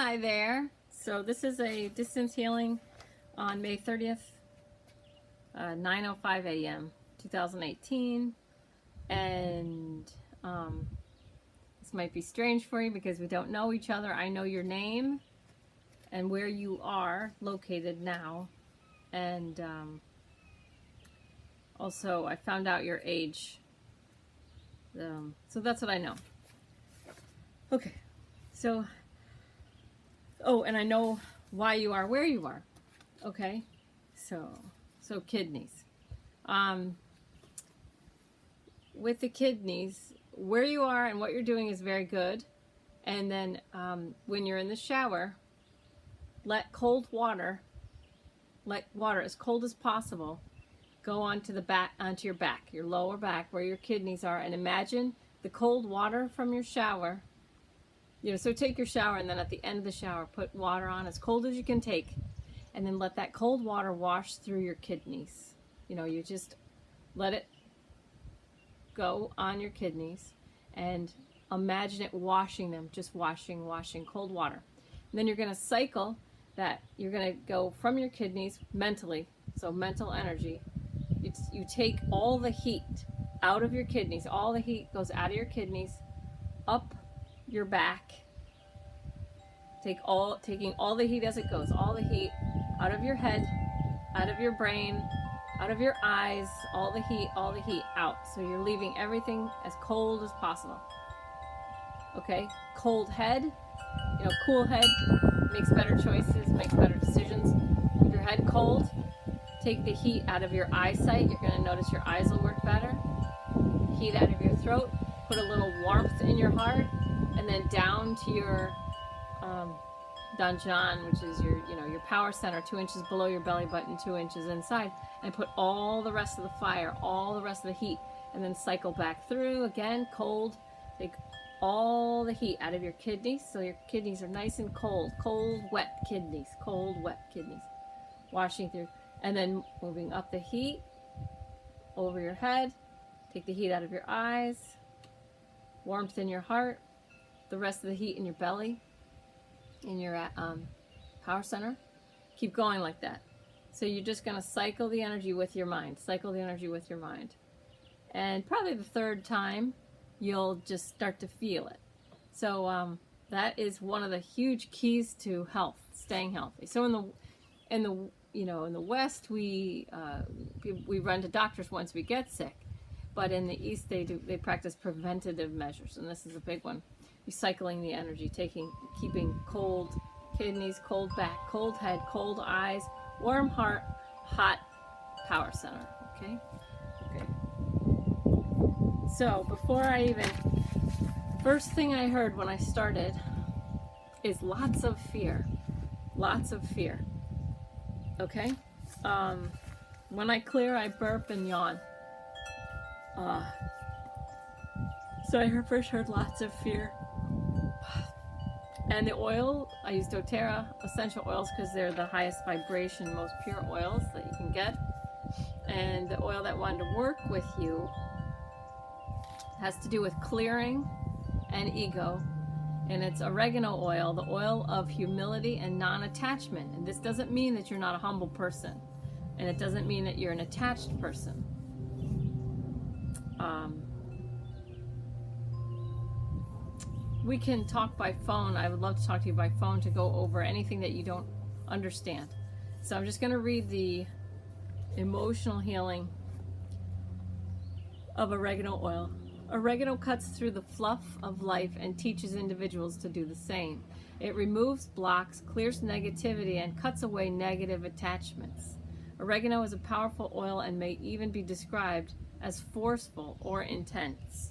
Hi there. So this is a distance healing on May 30th, 9:05 a.m. 2018, and this might be strange for you because we don't know each other. I know your name and where you are located now, and also I found out your age. So that's what I know. Okay, so. Oh, and I know why you are where you are. Okay, so kidneys. With the kidneys, where you are and what you're doing is very good. And then when you're in the shower, let water as cold as possible go onto your back, your lower back, where your kidneys are, and imagine the cold water from your shower. So take your shower, and then at the end of the shower, put water on as cold as you can take, and then let that cold water wash through your kidneys. You just let it go on your kidneys, and imagine it washing them, just washing cold water. And then you're going to cycle that. You're going to go from your kidneys mentally, so mental energy. You take all the heat out of your kidneys. All the heat goes out of your kidneys, up your back, taking all the heat as it goes, all the heat out of your head, out of your brain, out of your eyes, all the heat out. So you're leaving everything as cold as possible. Okay, cold head, cool head makes better choices, makes better decisions. If your head cold, take the heat out of your eyesight. You're going to notice your eyes will work better. Heat out of your throat, put a little warmth in your heart, and then down to your Danjan, which is your power center, 2 inches below your belly button, 2 inches inside, and put all the rest of the fire, all the rest of the heat, and then cycle back through again, cold. Take all the heat out of your kidneys, so your kidneys are nice and cold, wet kidneys, washing through, and then moving up the heat over your head. Take the heat out of your eyes, warmth in your heart, the rest of the heat in your belly, in your power center. Keep going like that. So you're just going to cycle the energy with your mind. And probably the third time, you'll just start to feel it. So that is one of the huge keys to health, staying healthy. So in the West, we run to doctors once we get sick. But in the East, they practice preventative measures, and this is a big one. Recycling the energy, keeping cold kidneys, cold back, cold head, cold eyes, warm heart, hot power center. Okay. So first thing I heard when I started is lots of fear. Okay. When I clear, I burp and yawn. So I first heard lots of fear. And the oil, I use doTERRA essential oils because they're the highest vibration, most pure oils that you can get. And the oil that wanted to work with you has to do with clearing and ego. And it's oregano oil, the oil of humility and non-attachment. And this doesn't mean that you're not a humble person. And it doesn't mean that you're an attached person. We can talk by phone. I would love to talk to you by phone to go over anything that you don't understand. So I'm just going to read the emotional healing of oregano oil. Oregano cuts through the fluff of life and teaches individuals to do the same. It removes blocks, clears negativity, and cuts away negative attachments. Oregano is a powerful oil and may even be described as forceful or intense.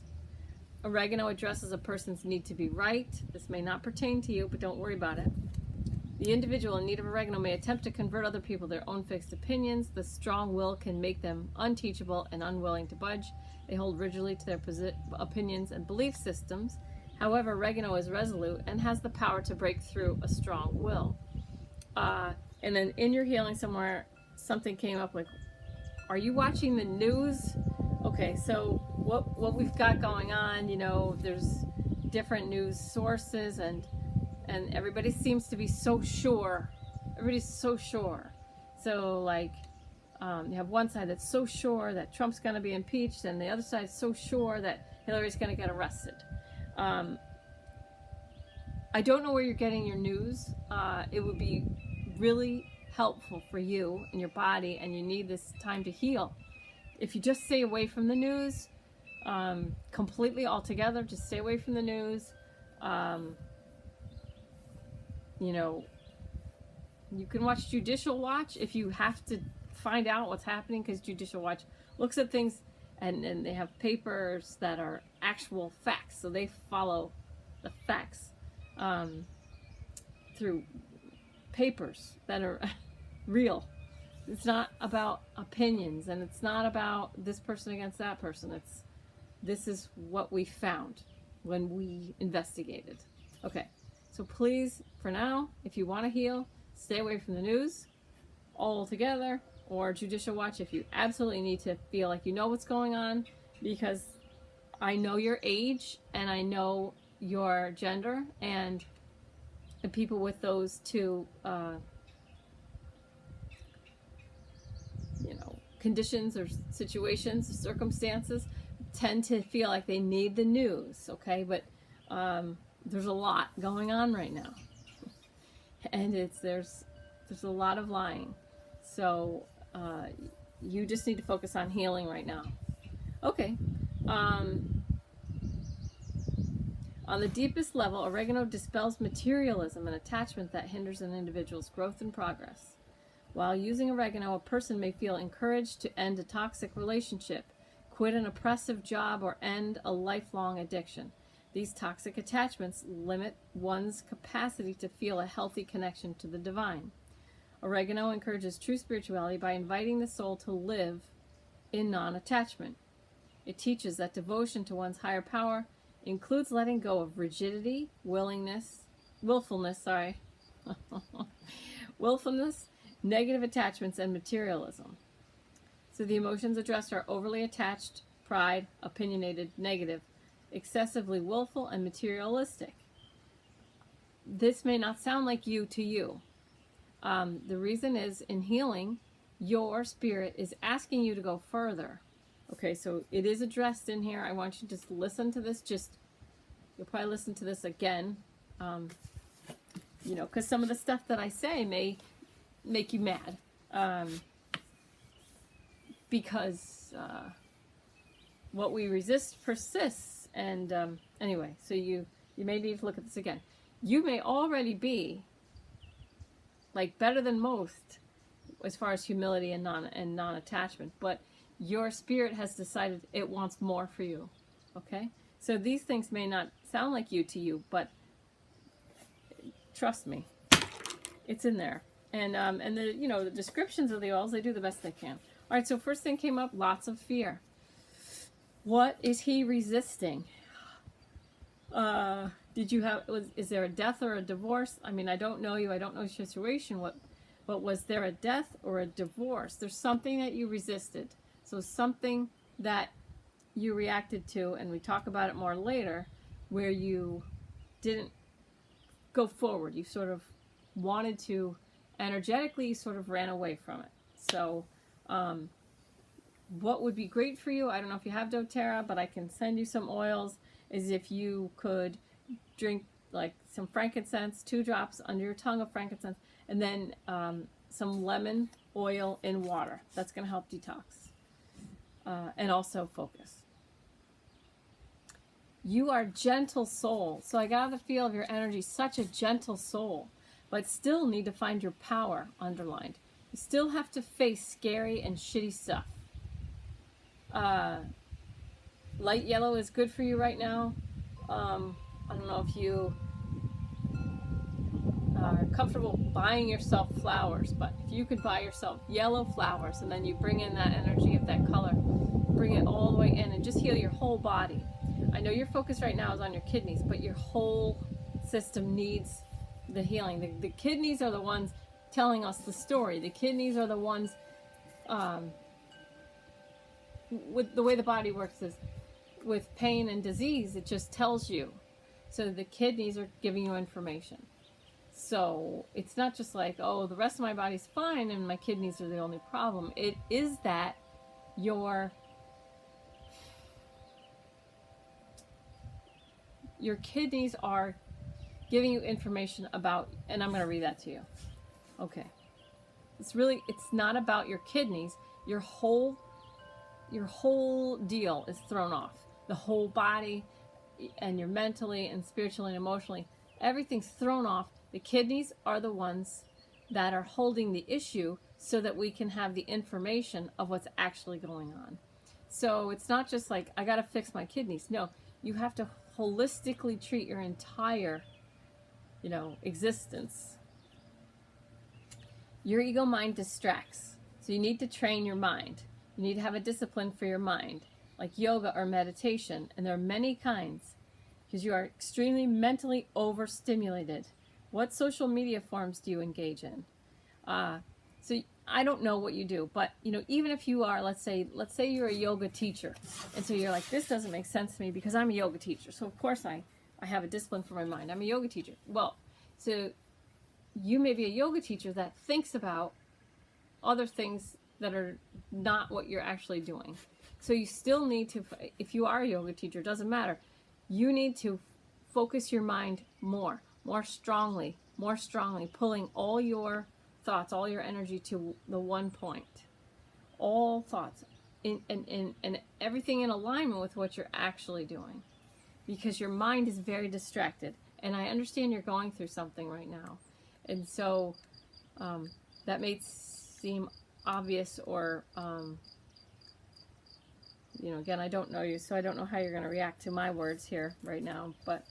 Oregano addresses a person's need to be right. This may not pertain to you, but don't worry about it. The individual in need of oregano may attempt to convert other people to their own fixed opinions. The strong will can make them unteachable and unwilling to budge. They hold rigidly to their opinions and belief systems. However, oregano is resolute and has the power to break through a strong will. And then in your healing somewhere, something came up like, are you watching the news? Okay, so what we've got going on, there's different news sources, and and everybody seems to be so sure. Everybody's so sure. So like, you have one side that's so sure that Trump's going to be impeached, and the other side is so sure that Hillary's going to get arrested. I don't know where you're getting your news. It would be really helpful for you and your body, and you need this time to heal. If you just stay away from the news, completely altogether, just stay away from the news. You know, you can watch Judicial Watch if you have to find out what's happening, because Judicial Watch looks at things and they have papers that are actual facts, so they follow the facts through papers that are real. It's not about opinions, and it's not about this person against that person. This is what we found when we investigated. Okay, so please, for now, if you want to heal, stay away from the news altogether, or Judicial Watch if you absolutely need to feel like you know what's going on, because I know your age and I know your gender, and people with those two conditions or situations, circumstances, tend to feel like they need the news. Okay, but there's a lot going on right now, and there's a lot of lying. So you just need to focus on healing right now. Okay. On the deepest level, oregano dispels materialism and attachment that hinders an individual's growth and progress. While using oregano, a person may feel encouraged to end a toxic relationship, quit an oppressive job, or end a lifelong addiction. These toxic attachments limit one's capacity to feel a healthy connection to the divine. Oregano encourages true spirituality by inviting the soul to live in non-attachment. It teaches that devotion to one's higher power includes letting go of rigidity, willfulness, negative attachments, and materialism. So the emotions addressed are overly attached, pride, opinionated, negative, excessively willful, and materialistic. This may not sound like you to you. The reason is, in healing, your spirit is asking you to go further. Okay, so it is addressed in here. I want you to just listen to this. You'll probably listen to this again, because some of the stuff that I say may make you mad, because what we resist persists. And anyway, so you may need to look at this again. You may already be like better than most as far as humility and non-attachment, but your spirit has decided it wants more for you. Okay, so these things may not sound like you to you, but trust me, it's in there. And the descriptions of the oils, they do the best they can. All right, so first thing came up, lots of fear. What is he resisting? Is there a death or a divorce? I mean, I don't know you. I don't know your situation. But was there a death or a divorce? There's something that you resisted. So something that you reacted to, and we talk about it more later, where you didn't go forward. You sort of wanted to, energetically, you sort of ran away from it. So what would be great for you, I don't know if you have doTERRA, but I can send you some oils, is if you could drink like some frankincense, 2 drops under your tongue of frankincense, and then some lemon oil in water. That's going to help detox and also focus. You are gentle soul. So I got the feel of your energy, such a gentle soul, but still need to find your power underlined. You still have to face scary and shitty stuff. Light yellow is good for you right now. I don't know if you are comfortable buying yourself flowers, but if you could buy yourself yellow flowers and then you bring in that energy of that color, bring it all the way in and just heal your whole body. I know your focus right now is on your kidneys, but your whole system needs the healing. The kidneys are the ones telling us the story. The kidneys are the ones, with the way the body works is with pain and disease, it just tells you. So the kidneys are giving you information. So it's not just like, oh, the rest of my body's fine and my kidneys are the only problem. It is that your kidneys are giving you information about, and I'm going to read that to you. Okay. It's not about your kidneys. Your whole deal is thrown off. The whole body, and you're mentally and spiritually and emotionally, everything's thrown off. The kidneys are the ones that are holding the issue so that we can have the information of what's actually going on. So it's not just like, I got to fix my kidneys. No, you have to holistically treat your entire, existence. Your ego mind distracts. So you need to train your mind. You need to have a discipline for your mind, like yoga or meditation. And there are many kinds, because you are extremely mentally overstimulated. What social media forms do you engage in? So I don't know what you do, but even if you are, let's say you're a yoga teacher, and so you're like, this doesn't make sense to me because I'm a yoga teacher. So of course I have a discipline for my mind. I'm a yoga teacher. Well, so you may be a yoga teacher that thinks about other things that are not what you're actually doing. So you still need to, if you are a yoga teacher, it doesn't matter. You need to focus your mind more strongly, pulling all your thoughts, all your energy to the one point. All thoughts and everything in alignment with what you're actually doing. Because your mind is very distracted. And I understand you're going through something right now. And so that may seem obvious or, again, I don't know you, so I don't know how you're going to react to my words here right now. But,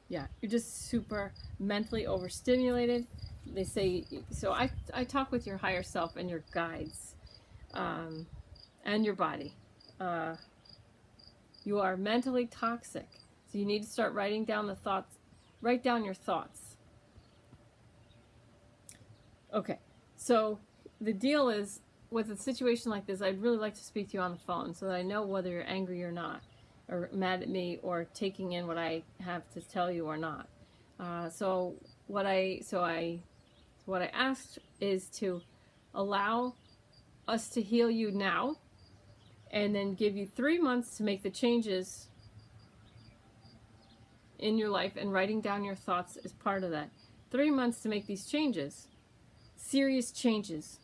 yeah, you're just super mentally overstimulated. They say, so I talk with your higher self and your guides and your body. You are mentally toxic. So you need to start writing down the thoughts. Write down your thoughts. Okay, so the deal is, with a situation like this, I'd really like to speak to you on the phone so that I know whether you're angry or not, or mad at me, or taking in what I have to tell you or not. So what I asked is to allow us to heal you now, and then give you 3 months to make the changes in your life, and writing down your thoughts is part of that. 3 months to make these changes, serious changes,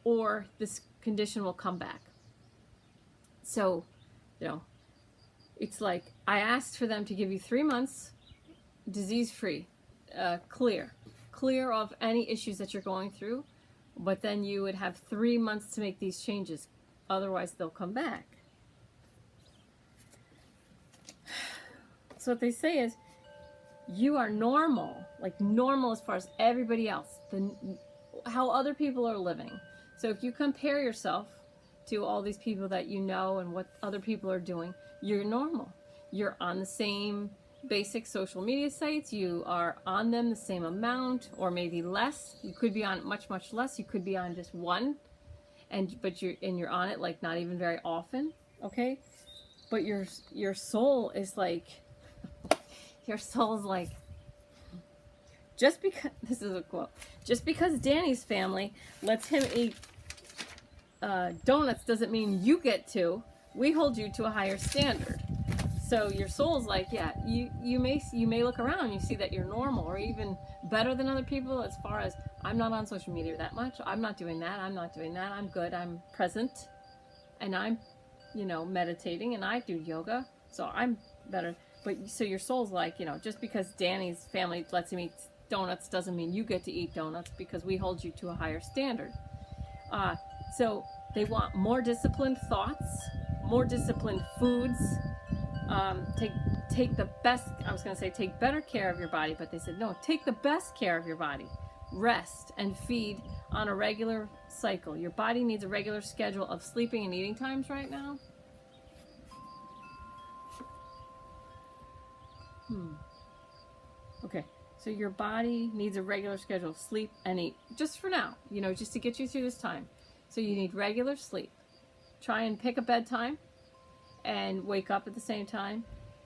or this condition will come back. So, it's like, I asked for them to give you 3 months, disease-free, clear of any issues that you're going through, but then you would have 3 months to make these changes. Otherwise, they'll come back. So what they say is, you are normal, like normal as far as everybody else, how other people are living. So if you compare yourself to all these people that you know and what other people are doing, you're normal. You're on the same basic social media sites. You are on them the same amount, or maybe less. You could be on much, much less. You could be on just one, but you're on it like not even very often. Okay, but your soul is like, just because, this is a quote, just because Danny's family lets him eat donuts doesn't mean you get to. We hold you to a higher standard. So your soul's like, yeah, you may look around and you see that you're normal or even better than other people as far as, I'm not on social media that much, I'm not doing that, I'm good, I'm present, and I'm meditating, and I do yoga, so I'm better. But so your soul's like, just because Danny's family lets him eat donuts doesn't mean you get to eat donuts, because we hold you to a higher standard. So they want more disciplined thoughts, more disciplined foods. Take the best, I was going to say take better care of your body, but they said no, take the best care of your body. Rest and feed on a regular cycle. Your body needs a regular schedule of sleeping and eating times right now. Okay, so your body needs a regular schedule of sleep and eat, just for now, just to get you through this time. So you need regular sleep. Try and pick a bedtime and wake up at the same time.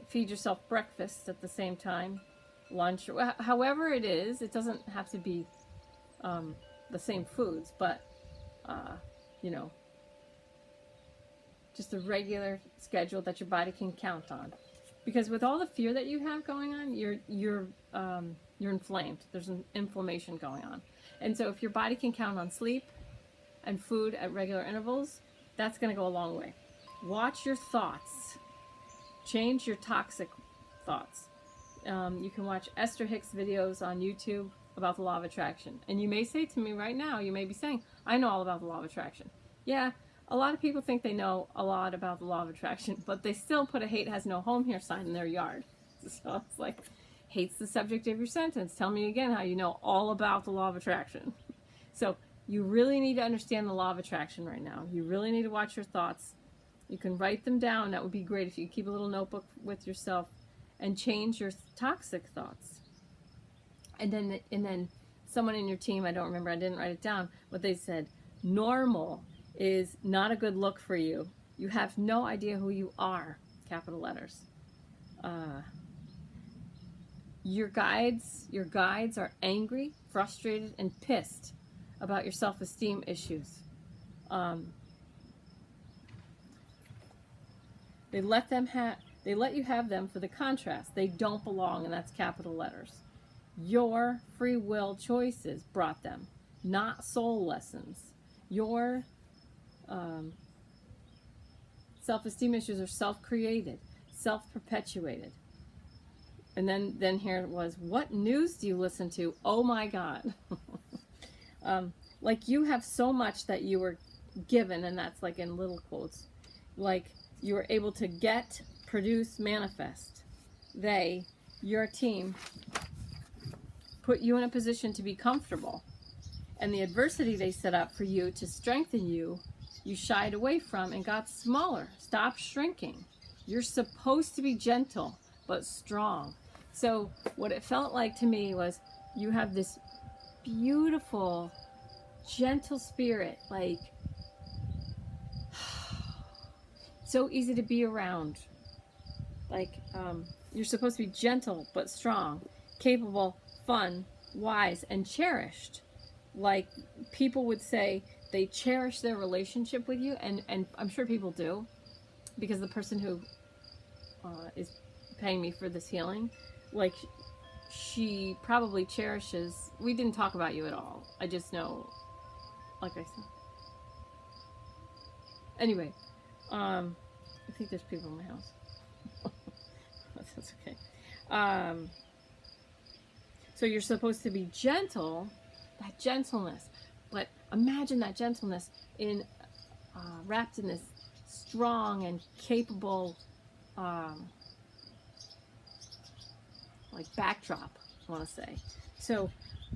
Feed yourself breakfast at the same time, lunch, or however it is. It doesn't have to be the same foods, but you know, just a regular schedule that your body can count on. Because with all the fear that you have going on, you're inflamed. There's an inflammation going on, and so if your body can count on sleep and food at regular intervals, that's going to go a long way. Watch your thoughts. Change your toxic thoughts. You can watch Esther Hicks videos on YouTube about the law of attraction. And you may say to me right now, you may be saying, I know all about the law of attraction. Yeah, a lot of people think they know a lot about the law of attraction, but they still put a hate has no home here sign in their yard. So it's like, hate's the subject of your sentence. Tell me again how you know all about the law of attraction. So you really need to understand the law of attraction right now. You really need to watch your thoughts. You can write them down. That would be great if you keep a little notebook with yourself and change your toxic thoughts. And then someone in your team, I don't remember, I didn't write it down, but they said, normal is not a good look for you. You have no idea who you are, capital letters. Your guides are angry, frustrated, and pissed about your self-esteem issues. They let you have them for the contrast. They don't belong, and that's capital letters. Your free will choices brought them, not soul lessons. Your self-esteem issues are self-created, self-perpetuated. And then here it was, what news do you listen to? Oh my God. Like you have so much that you were given, and that's like in little quotes, like you were able to get, produce, manifest. They, your team, put you in a position to be comfortable. And the adversity they set up for you to strengthen you, you shied away from and got smaller. Stop shrinking. You're supposed to be gentle, but strong. So what it felt like to me was you have this beautiful, gentle spirit, like so easy to be around. Like you're supposed to be gentle but strong, capable, fun, wise, and cherished. Like people would say they cherish their relationship with you, and I'm sure people do, because the person who is paying me for this healing, like she probably cherishes, we didn't talk about you at all. I just know, like I said. Anyway, I think there's people in my house. That's okay. So you're supposed to be gentle, that gentleness, but imagine that gentleness in wrapped in this strong and capable like backdrop, I want to say. So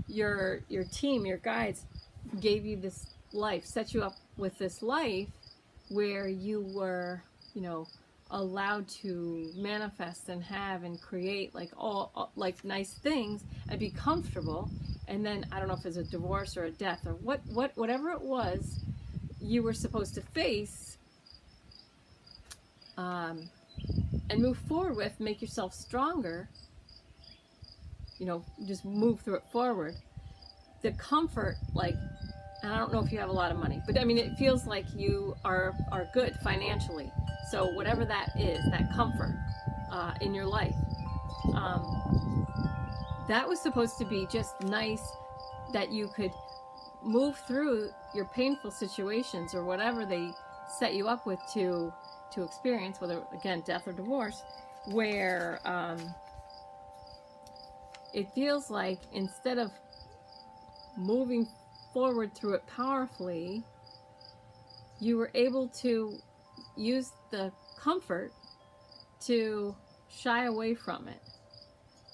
your team, your guides gave you this life, set you up with this life where you were, you know, allowed to manifest and have and create like all like nice things and be comfortable. And then I don't know if it's a divorce or a death or whatever it was you were supposed to face and move forward with, make yourself stronger, you know, just move through it forward. The comfort, like, and I don't know if you have a lot of money, but I mean, it feels like you are good financially. So whatever that is, that comfort in your life, that was supposed to be just nice, that you could move through your painful situations or whatever they set you up with to experience, whether again death or divorce, where it feels like instead of moving forward through it powerfully, you were able to use the comfort to shy away from it.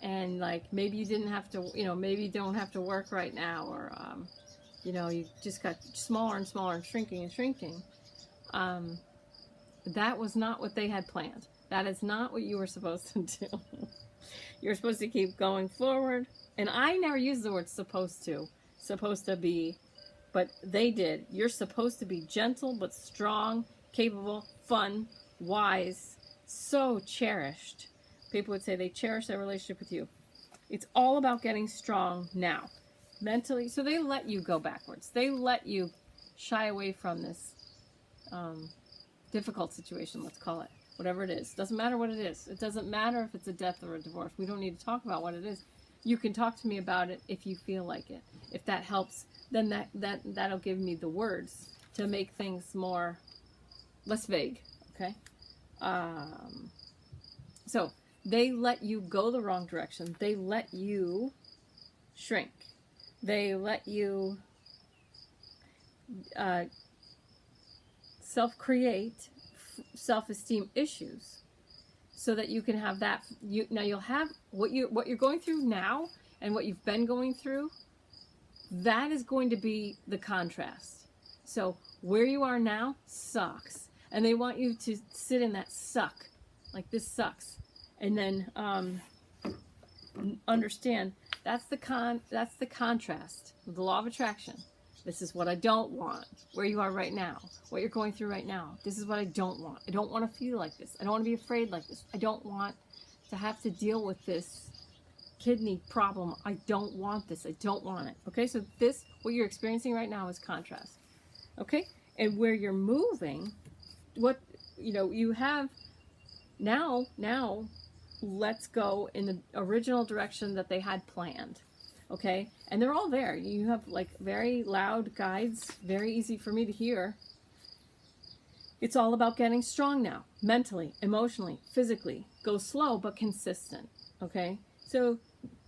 And like maybe you didn't have to, you know, maybe you don't have to work right now, or you know, you just got smaller and smaller and shrinking and shrinking. That was not what they had planned. That is not what you were supposed to do. You're supposed to keep going forward. And I never use the word supposed to be, but they did. You're supposed to be gentle but strong, capable, fun, wise, so cherished. People would say they cherish their relationship with you. It's all about getting strong now, mentally. So they let you go backwards. They let you shy away from this difficult situation, let's call it. Whatever it is. Doesn't matter what it is. It doesn't matter if it's a death or a divorce. We don't need to talk about what it is. You can talk to me about it if you feel like it. If that helps, then that'll give me the words to make things less vague. Okay? So they let you go the wrong direction. They let you shrink. They let you self-create self-esteem issues so that you can have that. Now you'll have what you're going through now and what you've been going through. That is going to be the contrast. So where you are now sucks, and they want you to sit in that suck, like this sucks, and then understand that's the contrast with the law of attraction. This is what I don't want. Where you are right now, what you're going through right now. This is what I don't want. I don't want to feel like this. I don't want to be afraid like this. I don't want to have to deal with this kidney problem. I don't want this. I don't want it. Okay, so what you're experiencing right now is contrast. Okay, and where you're moving, you have now, let's go in the original direction that they had planned. Okay, and they're all there. You have like very loud guides, very easy for me to hear. It's all about getting strong now, mentally, emotionally, physically. Go slow but consistent. Okay, so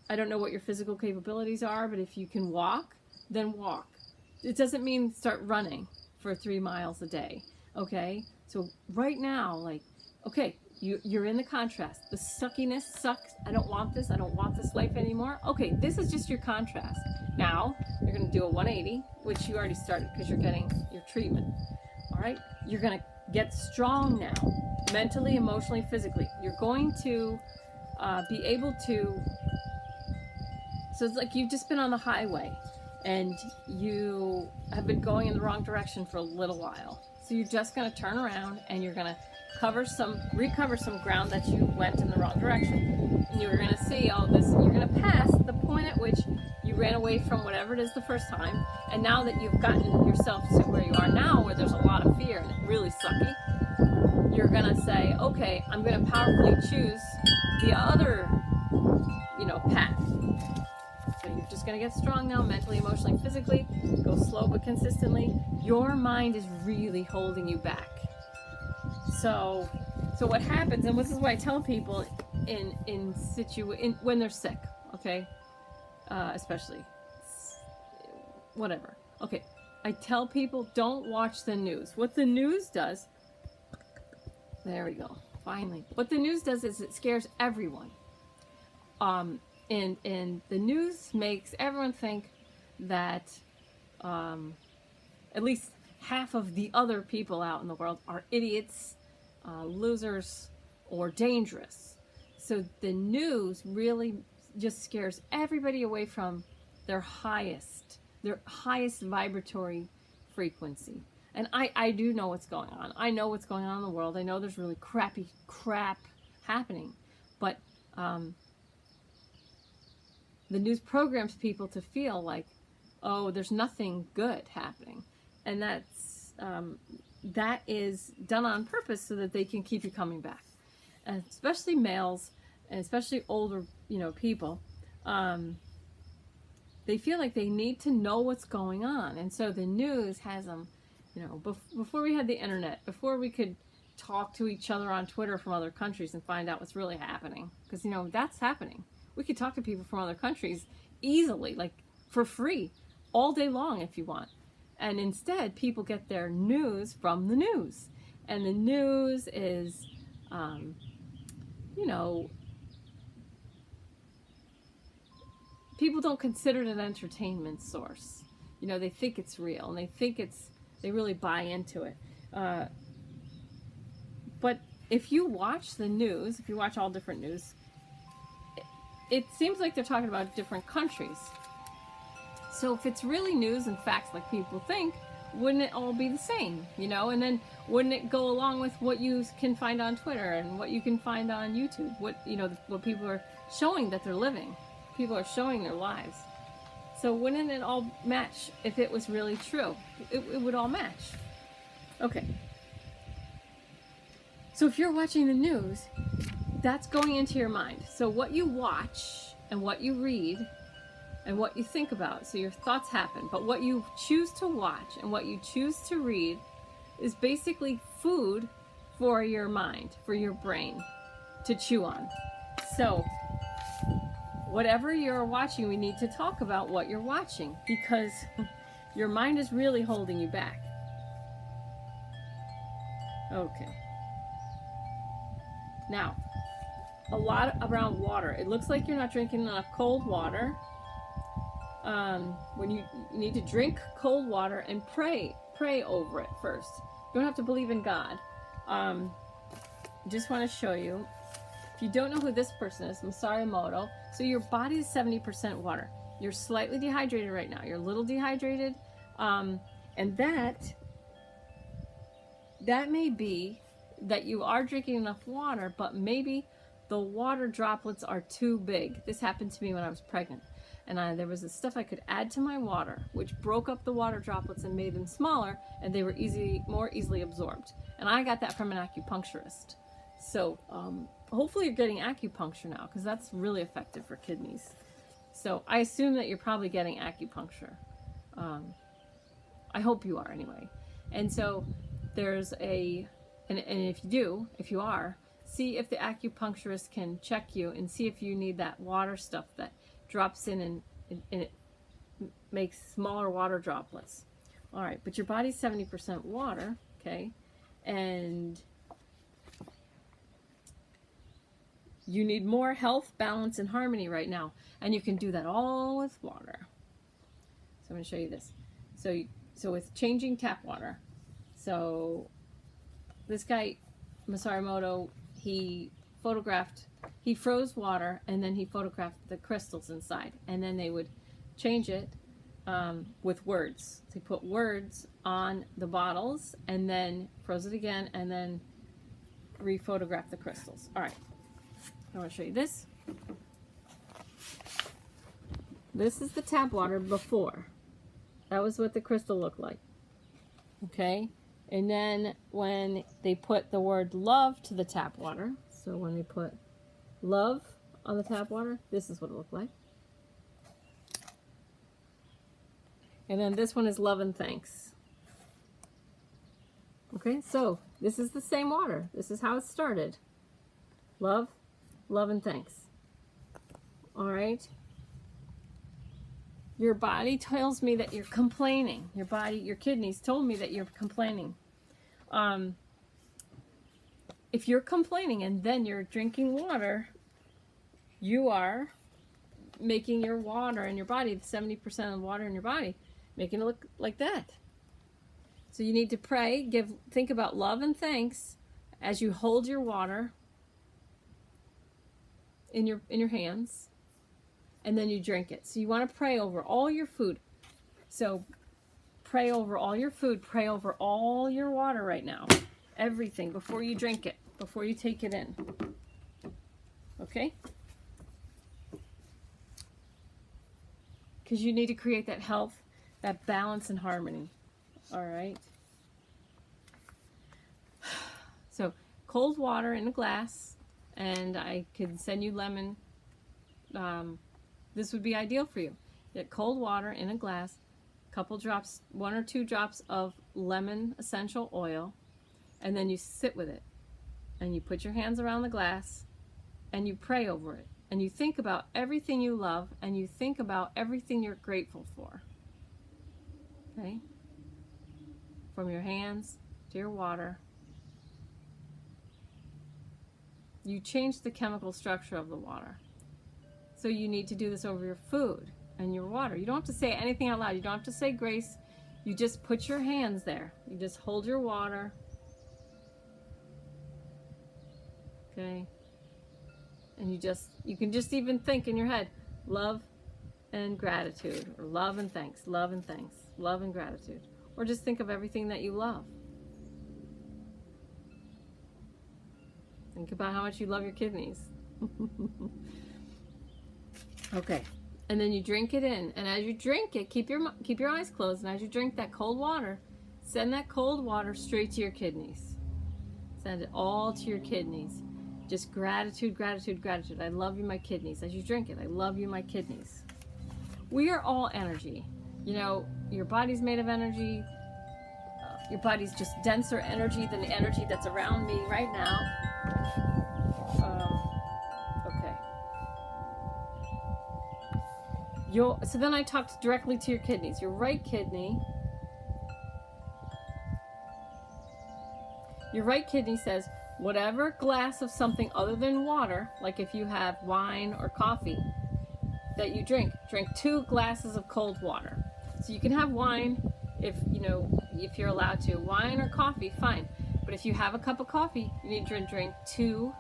I don't know what your physical capabilities are, but if you can walk, then walk. It doesn't mean start running for 3 miles a day. Okay, so right now, okay, you're in the contrast. The suckiness sucks. I don't want this. I don't want this life anymore. Okay, this is just your contrast. Now, you're going to do a 180, which you already started because you're getting your treatment. All right? You're going to get strong now, mentally, emotionally, physically. You're going to be able to... So it's like you've just been on the highway and you have been going in the wrong direction for a little while. So you're just going to turn around and you're going to recover some ground that you went in the wrong direction. And you're going to see all this, you're going to pass the point at which you ran away from whatever it is the first time. And now that you've gotten yourself to where you are now, where there's a lot of fear and it's really sucky, you're going to say, okay, I'm going to powerfully choose the other, path. So you're just going to get strong now, mentally, emotionally, physically. Go slow but consistently. Your mind is really holding you back. So what happens, and this is what I tell people when they're sick, okay, especially, whatever. Okay, I tell people don't watch the news. What the news does, there we go, finally. What the news does is it scares everyone. And the news makes everyone think that at least half of the other people out in the world are idiots, losers, or dangerous. So the news really just scares everybody away from their highest vibratory frequency. And I do know what's going on. I know what's going on in the world. I know there's really crappy crap happening. But the news programs people to feel like, oh, there's nothing good happening. And that is done on purpose so that they can keep you coming back. And especially males, and especially older, people, they feel like they need to know what's going on. And so the news has them, before we had the internet, before we could talk to each other on Twitter from other countries and find out what's really happening. Because, that's happening. We could talk to people from other countries easily, like for free, all day long if you want. And instead, people get their news from the news. And the news is, people don't consider it an entertainment source. They think it's real, and they really buy into it. But if you watch the news, if you watch all different news, it seems like they're talking about different countries. So if it's really news and facts like people think, wouldn't it all be the same, you know? And then wouldn't it go along with what you can find on Twitter and what you can find on YouTube? What, you know, what people are showing that they're living. People are showing their lives. So wouldn't it all match if it was really true? It would all match. Okay. So if you're watching the news, that's going into your mind. So what you watch and what you read and what you think about, so your thoughts happen. But what you choose to watch and what you choose to read is basically food for your mind, for your brain to chew on. So whatever you're watching, we need to talk about what you're watching, because your mind is really holding you back. Okay. Now, a lot around water. It looks like you're not drinking enough cold water. When you need to drink cold water and pray over it first. You don't have to believe in God. Just want to show you. If you don't know who this person is, Masaru Emoto. So your body is 70% water. You're slightly dehydrated right now. You're a little dehydrated, and that may be that you are drinking enough water, but maybe the water droplets are too big. This happened to me when I was pregnant. And there was this stuff I could add to my water, which broke up the water droplets and made them smaller, and they were more easily absorbed. And I got that from an acupuncturist. So hopefully you're getting acupuncture now, because that's really effective for kidneys. So I assume that you're probably getting acupuncture. I hope you are anyway. And so there's and if you are, see if the acupuncturist can check you and see if you need that water stuff that drops in and it makes smaller water droplets. All right, but your body's 70% water, okay? And you need more health, balance, and harmony right now. And you can do that all with water. So I'm going to show you this. So with changing tap water. So this guy, Masaru Emoto, he froze water, and then he photographed the crystals inside, and then they would change it with words. They put words on the bottles and then froze it again and then re-photographed the crystals. All right, I want to show you this. This is the tap water before. That was what the crystal looked like. Okay, and then when they put the word love to the tap water, so when they put love on the tap water, this is what it looked like. And then this one is love and thanks. Okay, so this is the same water. This is how it started. Love, love and thanks. All right. Your body tells me that you're complaining. Your kidneys told me that you're complaining. If you're complaining and then you're drinking water, you are making your water in your body, 70% of water in your body, making it look like that. So you need to pray, think about love and thanks as you hold your water in your hands, and then you drink it. So you want to pray over all your food. So pray over all your food, pray over all your water right now. Everything before you drink it, before you take it in. Okay? Because you need to create that health, that balance and harmony. All right? So, cold water in a glass, and I can send you lemon. This would be ideal for you. Get cold water in a glass, couple drops, 1 or 2 drops of lemon essential oil, and then you sit with it. And you put your hands around the glass, and you pray over it. And you think about everything you love, and you think about everything you're grateful for. Okay? From your hands to your water. You change the chemical structure of the water. So you need to do this over your food and your water. You don't have to say anything out loud. You don't have to say grace. You just put your hands there. You just hold your water. Okay? And you can just even think in your head, love and gratitude, or love and thanks, love and thanks, love and gratitude. Or just think of everything that you love. Think about how much you love your kidneys. Okay. And then you drink it in. And as you drink it, keep your eyes closed. And as you drink that cold water, send that cold water straight to your kidneys. Send it all to your kidneys. Just gratitude, gratitude, gratitude. I love you, my kidneys. As you drink it, I love you, my kidneys. We are all energy. You know, your body's made of energy. Your body's just denser energy than the energy that's around me right now. Okay. So then I talked directly to your kidneys. Your right kidney. Your right kidney says, whatever glass of something other than water, like if you have wine or coffee that you drink 2 glasses of cold water. So you can have wine if you're allowed to. Wine or coffee, fine. But if you have a cup of coffee, you need to drink 2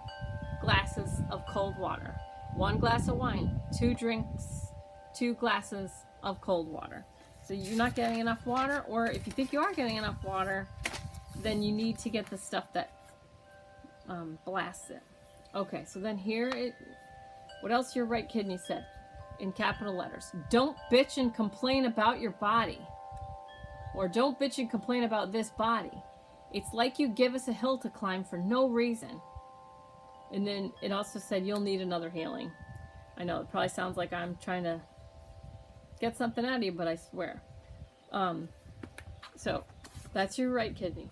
glasses of cold water. 1 glass of wine, 2 glasses of cold water. So you're not getting enough water, or if you think you are getting enough water, then you need to get the stuff that blasts it. Okay, so then what else your right kidney said in capital letters? Don't bitch and complain about your body. Or don't bitch and complain about this body. It's like you give us a hill to climb for no reason. And then it also said you'll need another healing. I know it probably sounds like I'm trying to get something out of you, but I swear. So that's your right kidney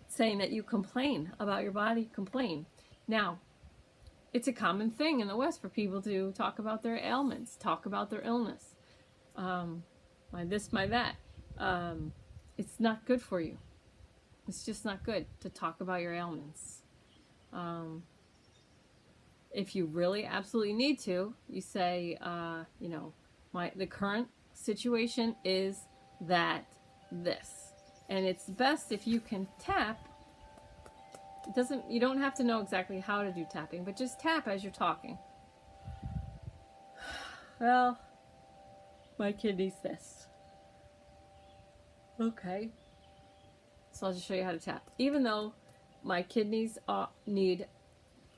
saying that you complain about your body. Complain. Now, it's a common thing in the West for people to talk about their ailments, talk about their illness. My this, my that. It's not good for you. It's just not good to talk about your ailments. If you really absolutely need to, you say, the current situation is this. And it's best if you can tap. You don't have to know exactly how to do tapping, but just tap as you're talking. Well, my kidney's this. Okay. So I'll just show you how to tap. Even though my kidneys need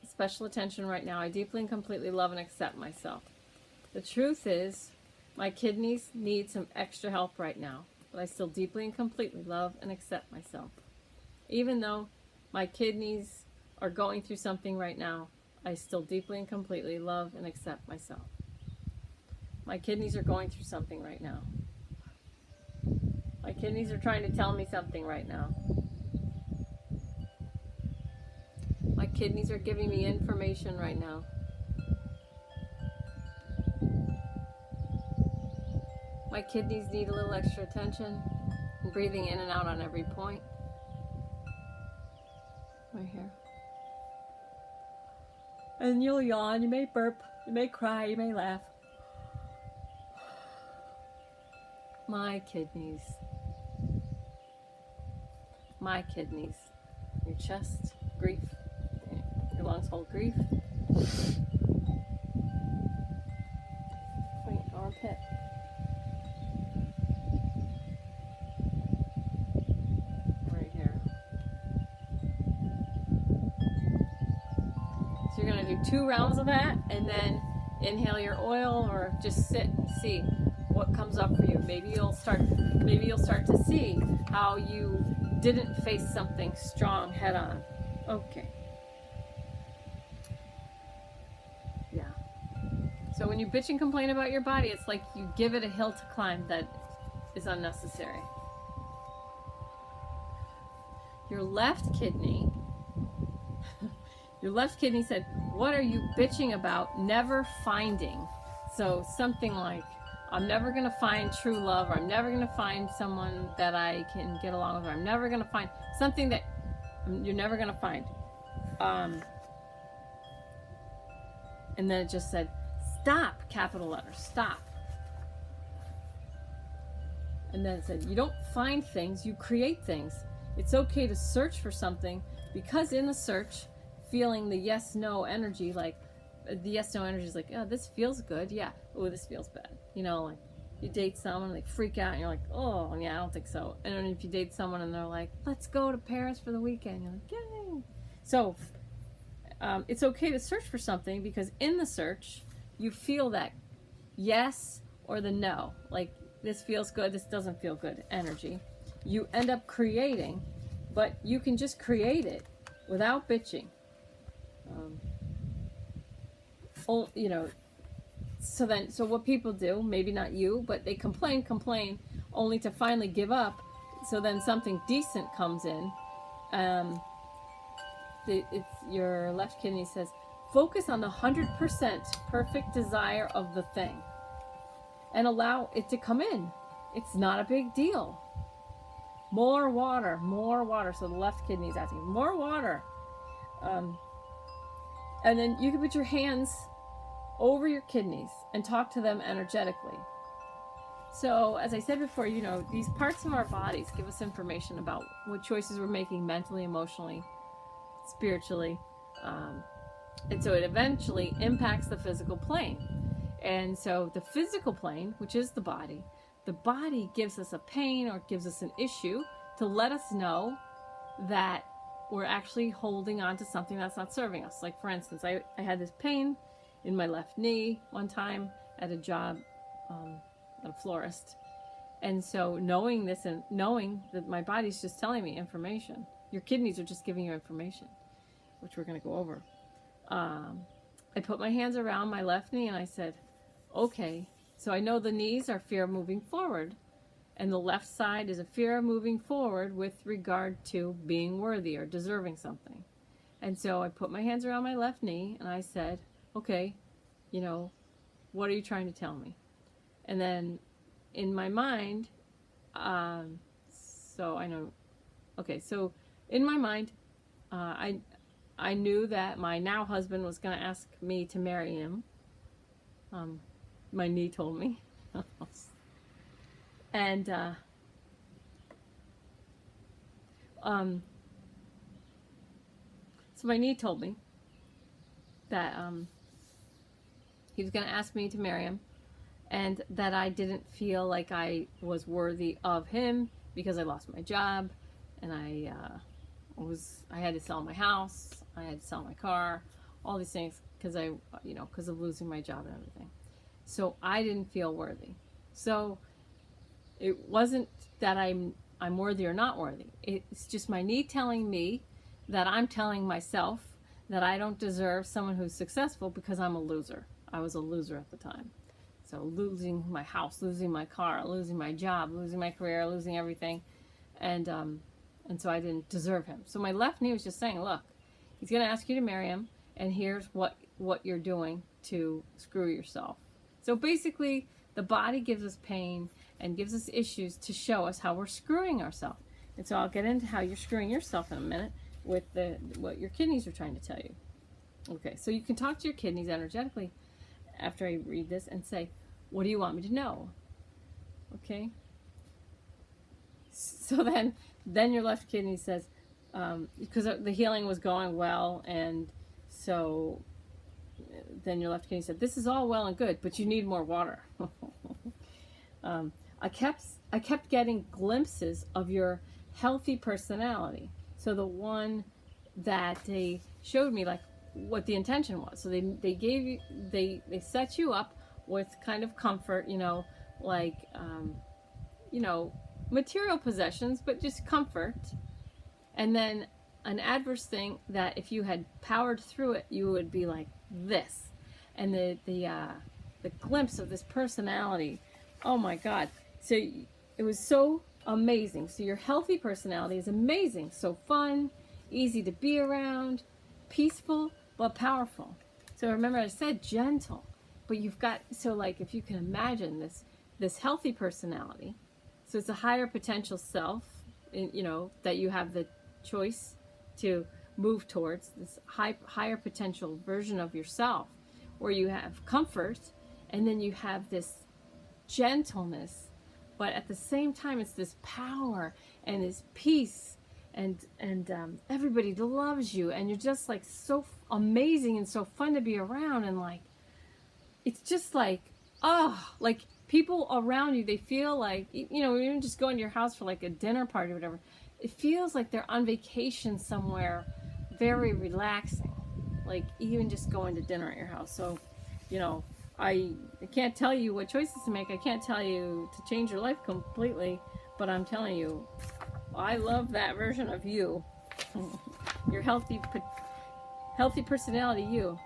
special attention right now, I deeply and completely love and accept myself. The truth is, my kidneys need some extra help right now, but I still deeply and completely love and accept myself. Even though my kidneys are going through something right now, I still deeply and completely love and accept myself. My kidneys are going through something right now. My kidneys are trying to tell me something right now. My kidneys are giving me information right now. My kidneys need a little extra attention. I'm breathing in and out on every point. Right here. And you'll yawn, you may burp, you may cry, you may laugh. My kidneys. My kidneys. Your chest, grief. Your lungs hold grief. Point armpit. Right here. So you're going to do 2 rounds of that, and then inhale your oil, or just sit and see what comes up for you. Maybe you'll start to see how you didn't face something strong head on. Okay. Yeah. So when you bitch and complain about your body, it's like you give it a hill to climb that is unnecessary. Your left kidney said, what are you bitching about never finding? So something like, I'm never going to find true love, or I'm never going to find someone that I can get along with, or I'm never going to find something that you're never going to find. And then it just said, stop, capital letters, stop. And then it said, you don't find things, you create things. It's okay to search for something, because in the search, feeling the yes-no energy, like, the yes-no energy is like, oh, this feels good, yeah. Oh, this feels bad. Like, you date someone and they freak out and you're like, oh yeah, I don't think so. And then if you date someone and they're like, let's go to Paris for the weekend, you're like, yay. So it's okay to search for something, because in the search you feel that yes or the no, like this feels good, this doesn't feel good energy. You end up creating, but you can just create it without bitching. You know, so what people do, maybe not you, but they complain only to finally give up. So then something decent comes in. It's your left kidney says, focus on the 100% perfect desire of the thing and allow it to come in. It's not a big deal. More water, more water. So the left kidney is asking, more water. And then you can put your hands over your kidneys and talk to them energetically. So as I said before, you know, these parts of our bodies give us information about what choices we're making mentally, emotionally, spiritually. And so it eventually impacts the physical plane. And so the physical plane, which is the body gives us a pain or gives us an issue to let us know that we're actually holding on to something that's not serving us. Like, for instance, I had this pain in my left knee one time at a job, at a florist. And so knowing this and knowing that my body's just telling me information, your kidneys are just giving you information, which we're going to go over. I put my hands around my left knee and I said, okay, so I know the knees are fear of moving forward, and the left side is a fear of moving forward with regard to being worthy or deserving something. And so I put my hands around my left knee and I said, okay, you know, what are you trying to tell me? And then in my mind, so I know, okay, so in my mind, I knew that my now husband was going to ask me to marry him. My knee told me. And so my knee told me that he was going to ask me to marry him, and that I didn't feel like I was worthy of him because I lost my job, and I had to sell my house, I had to sell my car, all these things because because of losing my job and everything. So I didn't feel worthy. So it wasn't that I'm worthy or not worthy. It's just my knee telling me that I'm telling myself that I don't deserve someone who's successful because I'm a loser. I was a loser at the time. So losing my house, losing my car, losing my job, losing my career, losing everything. And so I didn't deserve him. So my left knee was just saying, look, he's going to ask you to marry him, and here's what you're doing to screw yourself. So basically, the body gives us pain and gives us issues to show us how we're screwing ourselves. And so I'll get into how you're screwing yourself in a minute with what your kidneys are trying to tell you. Okay, so you can talk to your kidneys energetically after I read this and say, what do you want me to know? Okay? So then your left kidney says, because the healing was going well, and so then your left kidney said, this is all well and good, but you need more water. I kept getting glimpses of your healthy personality. So the one that they showed me, like, what the intention was. So they gave you, they set you up with kind of comfort, like, material possessions, but just comfort. And then an adverse thing that if you had powered through it, you would be like this. And the glimpse of this personality, oh my God. So it was so amazing. So your healthy personality is amazing. So fun, easy to be around, peaceful, but powerful. So remember I said gentle, but you've got, so like if you can imagine this healthy personality, so it's a higher potential self, that you have the choice to move towards, this higher potential version of yourself, where you have comfort, and then you have this gentleness, but at the same time it's this power and this peace, and everybody loves you, and you're just like so amazing and so fun to be around, and like it's just like, like people around you, they feel like, you know, even just going to your house for like a dinner party or whatever, it feels like they're on vacation somewhere, very relaxing. Like even just going to dinner at your house. So, you know, I can't tell you what choices to make. I can't tell you to change your life completely, but I'm telling you, I love that version of you. Your healthy personality, you.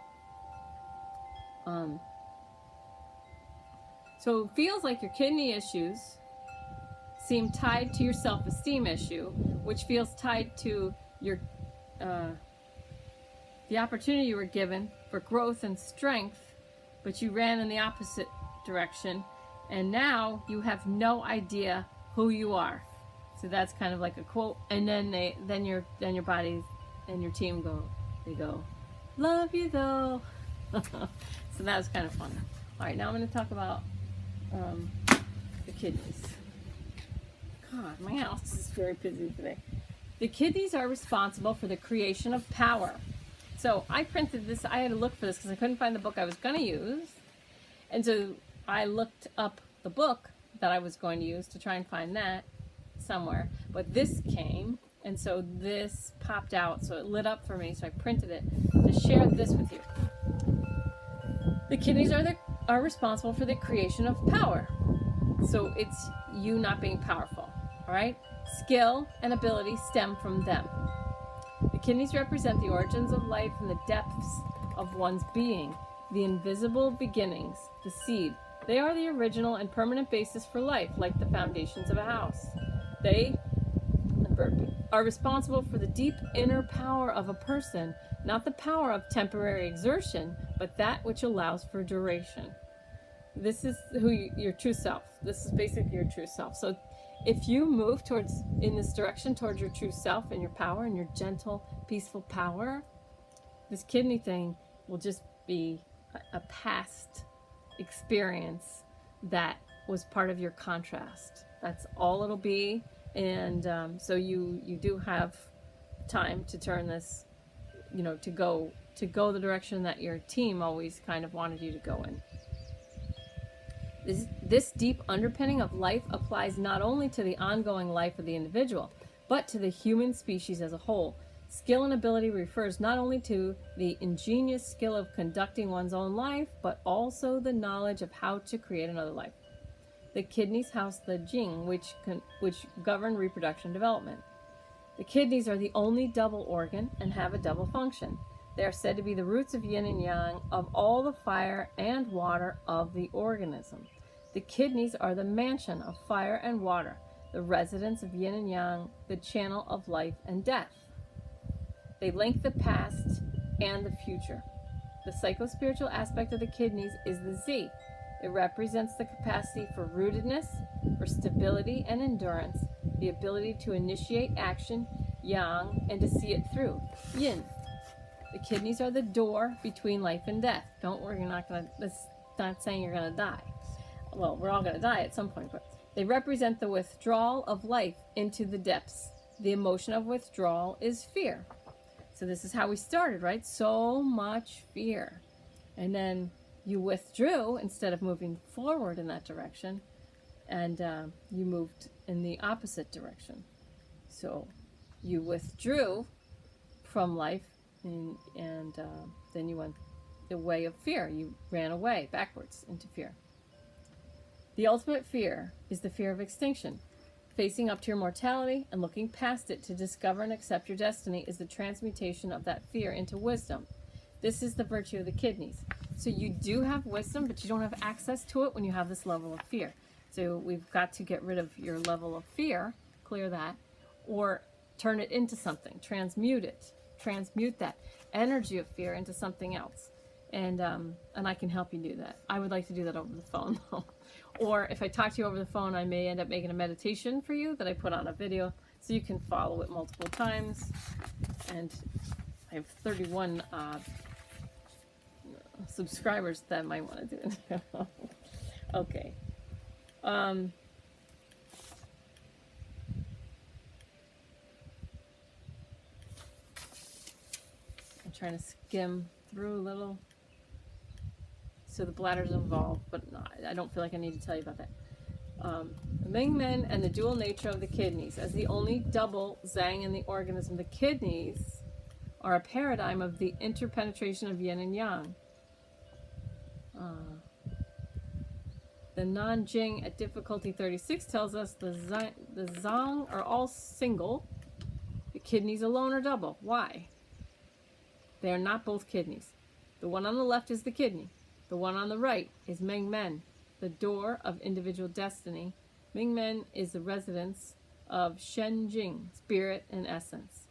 So it feels like your kidney issues seem tied to your self-esteem issue, which feels tied to your the opportunity you were given for growth and strength, but you ran in the opposite direction, and now you have no idea who you are. So that's kind of like a quote, and then your body and your team go, love you though. So that was kind of fun. All right, now I'm going to talk about the kidneys. God, my house is very busy today. The kidneys are responsible for the creation of power. So I printed this. I had to look for this because I couldn't find the book I was going to use. And so I looked up the book that I was going to use to try and find that somewhere. But this came, and so this popped out. So it lit up for me, so I printed it to share this with you. The kidneys are responsible for the creation of power. So it's you not being powerful, all right? Skill and ability stem from them. The kidneys represent the origins of life and the depths of one's being, the invisible beginnings, the seed. They are the original and permanent basis for life, like the foundations of a house. They are responsible for the deep inner power of a person, not the power of temporary exertion, but that which allows for duration. This is your true self. This is basically your true self. So if you move in this direction towards your true self and your power and your gentle, peaceful power, this kidney thing will just be a past experience that was part of your contrast. That's all it'll be. And so you do have time to turn this, you know, to go the direction that your team always kind of wanted you to go in. This deep underpinning of life applies not only to the ongoing life of the individual, but to the human species as a whole. Skill and ability refers not only to the ingenious skill of conducting one's own life, but also the knowledge of how to create another life. The kidneys house the jing, which govern reproduction development. The kidneys are the only double organ and have a double function. They are said to be the roots of yin and yang, of all the fire and water of the organism. The kidneys are the mansion of fire and water, the residence of yin and yang, the channel of life and death. They link the past and the future. The psychospiritual aspect of the kidneys is the Z. It represents the capacity for rootedness, for stability and endurance, the ability to initiate action, yang, and to see it through, yin. The kidneys are the door between life and death. Don't worry, that's not saying you're going to die. Well, we're all going to die at some point, but they represent the withdrawal of life into the depths. The emotion of withdrawal is fear. So this is how we started, right? So much fear. And then you withdrew instead of moving forward in that direction, and you moved in the opposite direction. So you withdrew from life, and then you went the way of fear. You ran away backwards into fear. The ultimate fear is the fear of extinction. Facing up to your mortality and looking past it to discover and accept your destiny is the transmutation of that fear into wisdom. This is the virtue of the kidneys. So you do have wisdom, but you don't have access to it when you have this level of fear. So we've got to get rid of your level of fear, clear that, or turn it into something, transmute it, transmute that energy of fear into something else. And I can help you do that. I would like to do that over the phone though. Or if I talk to you over the phone, I may end up making a meditation for you that I put on a video so you can follow it multiple times. And I have 31 subscribers that might want to do it. Okay. I'm trying to skim through a little. so the bladder's involved, but no, I don't feel like I need to tell you about that. Ming Men and the dual nature of the kidneys. As the only double zhang in the organism, the kidneys are a paradigm of the interpenetration of yin and yang. The Nanjing at difficulty 36 tells us the zhang are all single, the kidneys alone are double. Why? They are not both kidneys. The one on the left is the kidney. The one on the right is Ming Men, the door of individual destiny. Ming Men is the residence of Shen Jing, spirit and essence.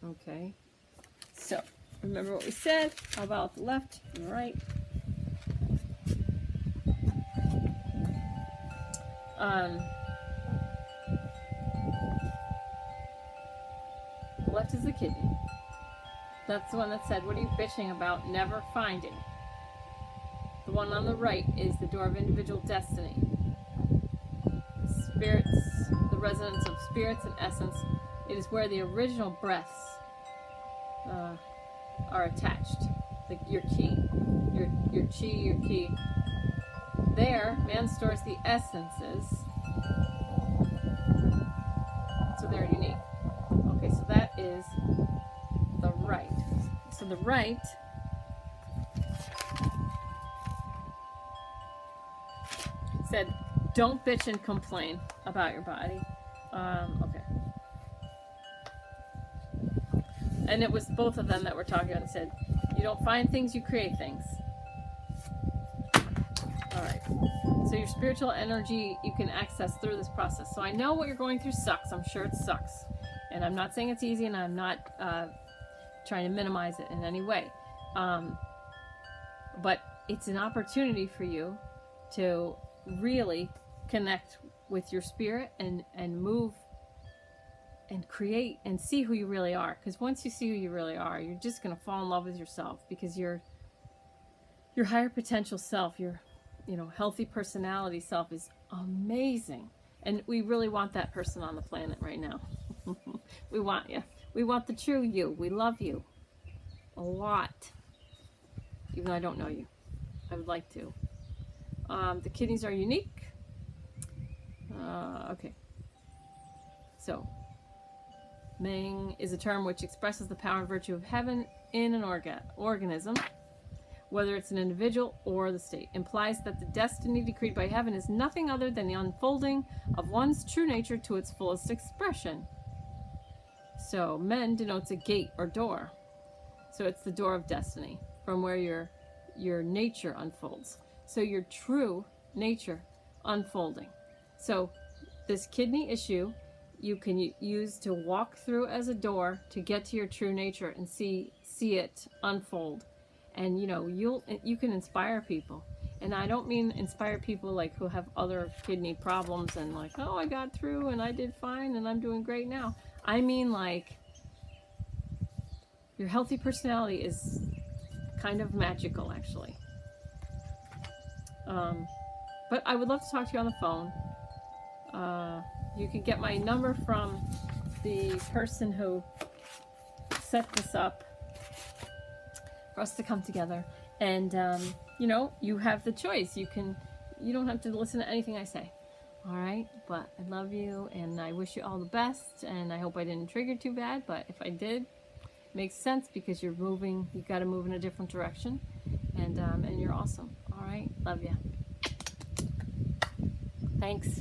Okay, so remember what we said about the left and the right. The left is the kidney. That's the one that said, what are you bitching about never finding? The one on the right is the door of individual destiny. Spirits, the residence of spirits and essence. It is where the original breaths are attached. Like your ki, your chi, your ki. There, man stores the essences. So they're unique. Okay, so that is the right. So the right said, don't bitch and complain about your body. Okay. And it was both of them that were talking about and said, you don't find things, you create things. Alright. So your spiritual energy you can access through this process. So I know what you're going through sucks. I'm sure it sucks. And I'm not saying it's easy, and I'm not trying to minimize it in any way. But it's an opportunity for you to really connect with your spirit and move and create and see who you really are. Because once you see who you really are, you're just going to fall in love with yourself, because your higher potential self, your healthy personality self is amazing. And we really want that person on the planet right now. We want you. We want the true you. We love you a lot. Even though I don't know you. I would like to. The kidneys are unique. Okay. So, Ming is a term which expresses the power and virtue of heaven in an organism, whether it's an individual or the state. Implies that the destiny decreed by heaven is nothing other than the unfolding of one's true nature to its fullest expression. So, Men denotes a gate or door. So it's the door of destiny, from where your nature unfolds. So your true nature unfolding. So this kidney issue you can use to walk through as a door to get to your true nature and see it unfold. And you can inspire people. And I don't mean inspire people like who have other kidney problems and like, oh, I got through and I did fine and I'm doing great now. I mean like your healthy personality is kind of magical, actually. But I would love to talk to you on the phone. You can get my number from the person who set this up for us to come together. And, you have the choice. You don't have to listen to anything I say. All right? But I love you, and I wish you all the best, and I hope I didn't trigger too bad, but if I did, it makes sense because you got to move in a different direction, and you're awesome. All right? Love you. Thanks.